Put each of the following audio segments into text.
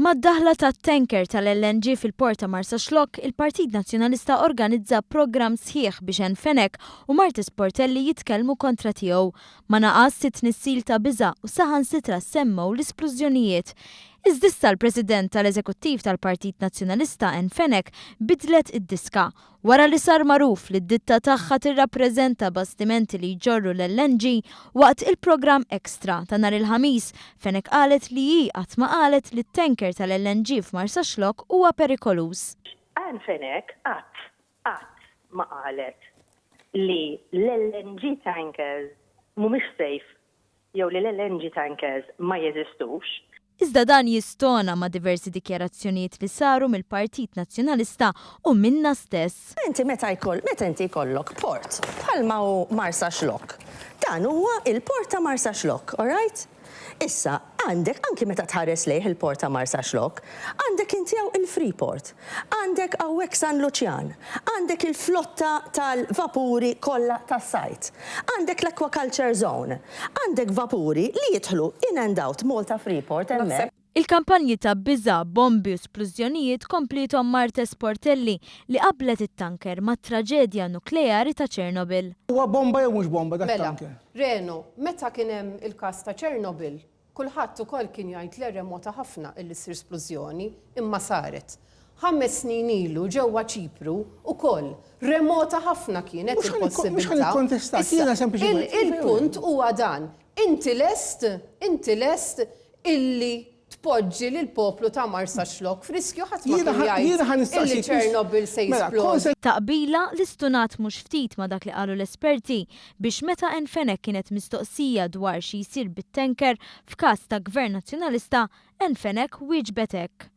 Mad-daħla tat-tanker tal-LNG fil-port ta' Marsa Xlokk, il-Partit Nazzjonalista organizza programm sħiħ biex Enfenek u Marti Sportelli jitkellmu kontra tiegħu. Ma naqas sitt nissil ta' biża' u saħansitra semmew l-isplużjonijiet. Iżdissa l-President tal-Eżekuttiv tal-Partit Nazzjonalista Enfenek bidlet id-diska wara li sar magħruf li d-ditta tagħha tirrappreżenta bastimenti li jġorru l-LNG waqt il-programm Extra ta' nhar il-ħamis. Fenek qalet li hi qatt ma qalet li t-tanker tal-LNG f'Marsa Xlokk huwa perikolus. Fenek qatt ma qalet li l-LNG tankers mhumiex safe jew li l-LNG tankers ma jeżistux. Iżda dan jistona ma' diversi dikjarazzjonijiet li saru mill-Partit Nazzjonalista u minna stess. Inti meta inti jkollok port bħalma hu Marsa Xlokk. Dan huwa il-port ta' Marsa Xlokk, all right? Issa, għandek, anki meta tħares lejh il-port ta' Marsa Xlokk, għandek inti hawn il-Freeport, għandek hawnhekk San Luċjan, għandek il-flotta tal-vapuri kollha tas-sajt, għandek l-Aquaculture Zone, għandek vapuri li jidħlu in and out Malta Freeport hemmhekk. Il-kampanji ta' biża', bombi u splużjonijiet komplithom Marti Sportelli li qablet it-tanker ma' traġedja nukleari ta' Chernobyl. Huwa bomba jew mhux bomba dak tanker? Reno, meta kien hemm il-każ ta' Chernobyl, kulħadd ukoll kien jgħid li remota ħafna illi ssir splużjoni imma saret. 5 snin ilu ġewwa Ċipru ukoll remota ħafna kienet il-possibilità. Il-punt huwa dan. Inti lest illi tpoġġi lil poplu ta' Marsa Xlokk f'riskju ħadd ma kien jgħid illi Chernobyl se jisplodi. Taqbila l-istunat mhux ftit ma' dak li qalu l-esperti biex meta Enfenek kienet mistoqsija dwar xi jsir bit-tanker f'każ ta' Gvern Nazzjonalista, Enfenek wieġbet hekk.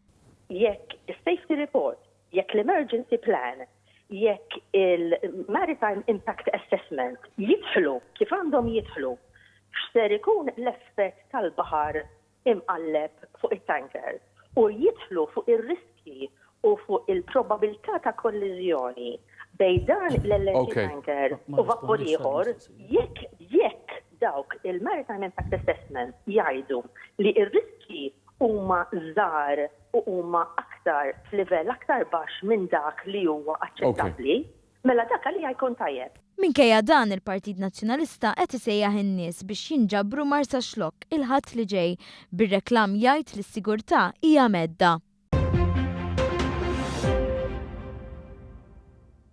Jekk is-safety report, jekk l-emergency plan, jekk il-maritime impact assessment jidħlu kif għandhom jidħlu, x'ser ikun l-effett tal-baħar imqalleb fuq it-tanker u jidħlu fuq ir-riski u fuq il-probabilità ta' kolliżjoni bejn dan l-LNG tanker u vapur ieħor, jekk dawk il-Maritime Impact Assessment jgħidu li r-riski huma żgħar u huma aktar f'livell aktar baxx minn dak li huwa aċċettabbli, mela dak li jkun tajjeb. Minkejja dan il-Partit Nazzjonalista qed isejjaħ in-nies biex jinġabru Marsa Xlokk il-ħadd li ġej bir-reklam jgħid li s-sigurtà hija medda.